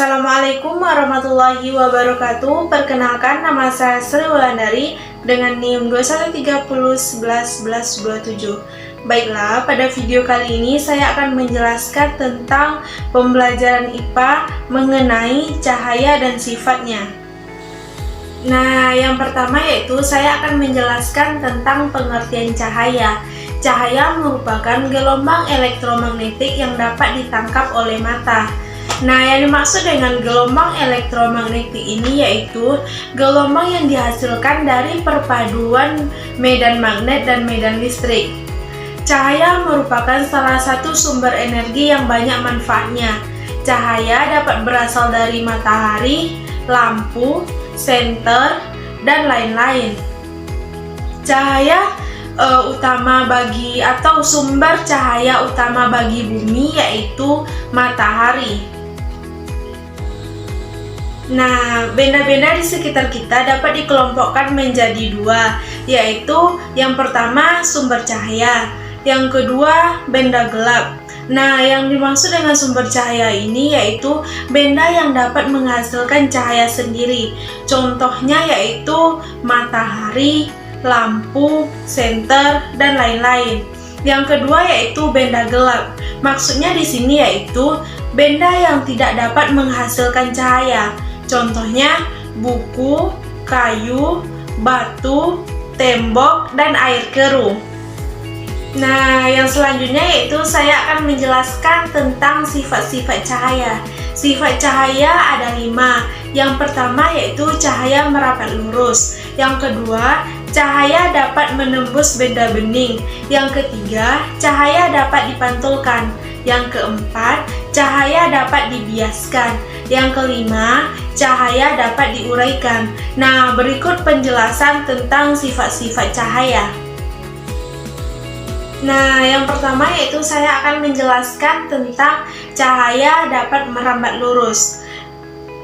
Assalamualaikum warahmatullahi wabarakatuh. Perkenalkan, nama saya Sri Wulandari dengan NIM 2130111127. Baiklah, pada video kali ini saya akan menjelaskan tentang pembelajaran IPA mengenai cahaya dan sifatnya. Nah, yang pertama yaitu saya akan menjelaskan tentang pengertian cahaya. Cahaya merupakan gelombang elektromagnetik yang dapat ditangkap oleh mata. Nah, yang dimaksud dengan gelombang elektromagnetik ini yaitu gelombang yang dihasilkan dari perpaduan medan magnet dan medan listrik. Cahaya merupakan salah satu sumber energi yang banyak manfaatnya. Cahaya dapat berasal dari matahari, lampu, senter, dan lain-lain. Cahaya utama bagi atau sumber cahaya utama bagi bumi yaitu matahari. Nah, benda-benda di sekitar kita dapat dikelompokkan menjadi dua, yaitu yang pertama sumber cahaya, yang kedua benda gelap. Nah, yang dimaksud dengan sumber cahaya ini yaitu benda yang dapat menghasilkan cahaya sendiri. Contohnya yaitu matahari, lampu, senter, dan lain-lain. Yang kedua yaitu benda gelap. Maksudnya di sini yaitu benda yang tidak dapat menghasilkan cahaya. Contohnya buku, kayu, batu, tembok, dan air keruh. Nah, yang selanjutnya yaitu saya akan menjelaskan tentang sifat-sifat cahaya. Sifat cahaya ada 5. Yang pertama yaitu cahaya merapat lurus. Yang kedua, cahaya dapat menembus benda bening. Yang ketiga, cahaya dapat dipantulkan. Yang keempat, cahaya dapat dibiaskan. Yang kelima, cahaya dapat diuraikan. Nah, berikut penjelasan tentang sifat-sifat cahaya. Nah, yang pertama yaitu saya akan menjelaskan tentang cahaya dapat merambat lurus.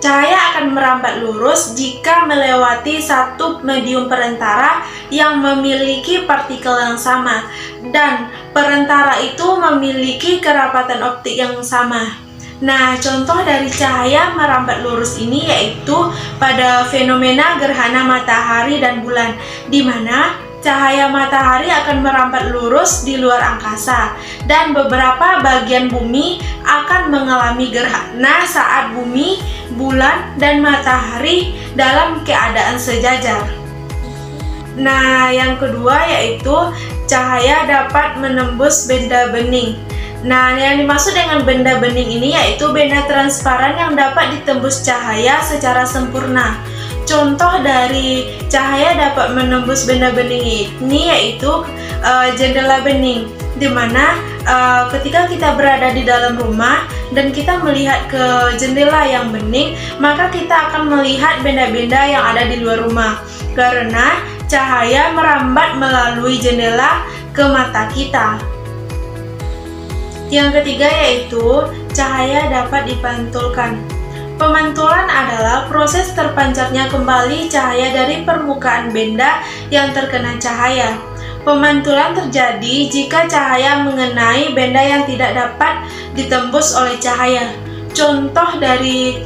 Cahaya akan merambat lurus jika melewati satu medium perantara yang memiliki partikel yang sama, dan perantara itu memiliki kerapatan optik yang sama. Nah, contoh dari cahaya merambat lurus ini yaitu pada fenomena gerhana matahari dan bulan, di mana cahaya matahari akan merambat lurus di luar angkasa, dan beberapa bagian bumi akan mengalami gerhana saat bumi, bulan, dan matahari dalam keadaan sejajar. Nah, yang kedua yaitu cahaya dapat menembus benda bening. Nah, yang dimaksud dengan benda bening ini yaitu benda transparan yang dapat ditembus cahaya secara sempurna. Contoh dari cahaya dapat menembus benda bening ini yaitu jendela bening, di mana ketika kita berada di dalam rumah dan kita melihat ke jendela yang bening, maka kita akan melihat benda-benda yang ada di luar rumah, karena cahaya merambat melalui jendela ke mata kita. Yang ketiga yaitu cahaya dapat dipantulkan. Pemantulan adalah proses terpancarnya kembali cahaya dari permukaan benda yang terkena cahaya. Pemantulan terjadi jika cahaya mengenai benda yang tidak dapat ditembus oleh cahaya. Contoh dari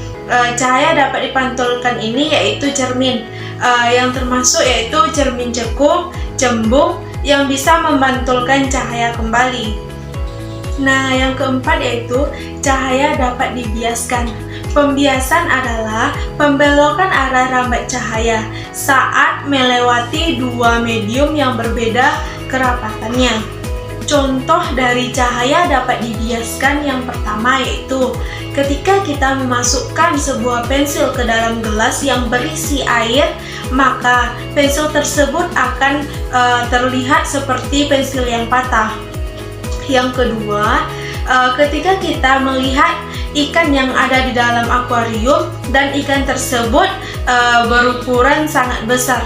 cahaya dapat dipantulkan ini yaitu cermin, yang termasuk yaitu cermin cekung, cembung yang bisa memantulkan cahaya kembali. Nah, yang keempat yaitu cahaya dapat dibiaskan. Pembiasan adalah pembelokan arah rambat cahaya saat melewati dua medium yang berbeda kerapatannya. Contoh dari cahaya dapat dibiaskan yang pertama yaitu ketika kita memasukkan sebuah pensil ke dalam gelas yang berisi air, maka pensil tersebut akan terlihat seperti pensil yang patah. Yang kedua, ketika kita melihat ikan yang ada di dalam akuarium dan ikan tersebut berukuran sangat besar.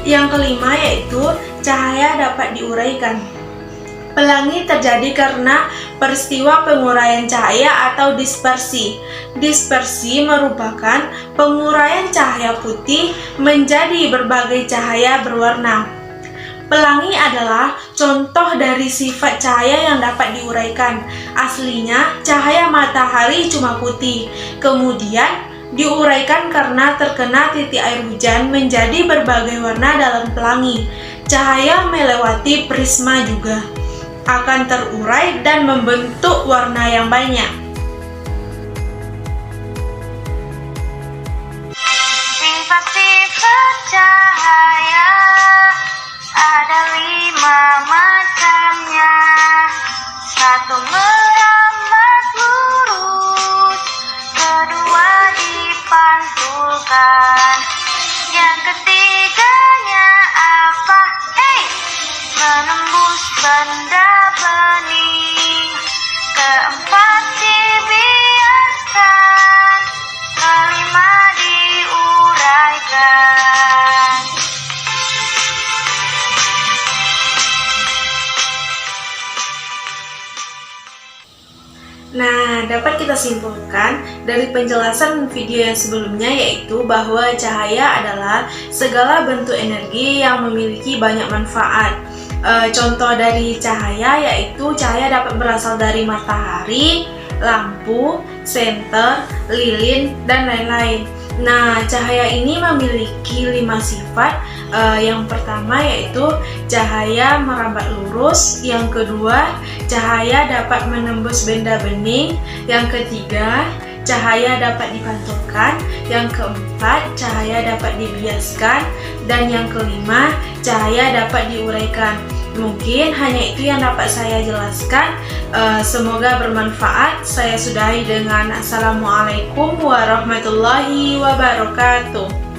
Yang kelima yaitu cahaya dapat diuraikan. Pelangi terjadi karena peristiwa penguraian cahaya atau dispersi. Dispersi merupakan penguraian cahaya putih menjadi berbagai cahaya berwarna. Pelangi adalah contoh dari sifat cahaya yang dapat diuraikan. Aslinya, cahaya matahari cuma putih. Kemudian, diuraikan karena terkena titik air hujan menjadi berbagai warna dalam pelangi. Cahaya melewati prisma juga akan terurai dan membentuk warna yang banyak. Sifat-sifat cahaya ada 5 macamnya. 1. Merambat lurus. 2. Dipantulkan. Yang ketiganya apa? Menembus benda bening. 4. Dibiarkan. 5. Diuraikan. Nah, dapat kita simpulkan dari penjelasan video yang sebelumnya, yaitu bahwa cahaya adalah segala bentuk energi yang memiliki banyak manfaat. Contoh dari cahaya yaitu cahaya dapat berasal dari matahari, lampu, senter, lilin, dan lain-lain. Nah, cahaya ini memiliki 5 sifat. Yang pertama yaitu cahaya merambat lurus. Yang kedua, cahaya dapat menembus benda bening. Yang ketiga, cahaya dapat dipantulkan. Yang keempat, cahaya dapat dibiaskan. Dan yang kelima, cahaya dapat diuraikan. Mungkin hanya itu yang dapat saya jelaskan. Semoga bermanfaat. Saya sudahi dengan Assalamualaikum warahmatullahi wabarakatuh.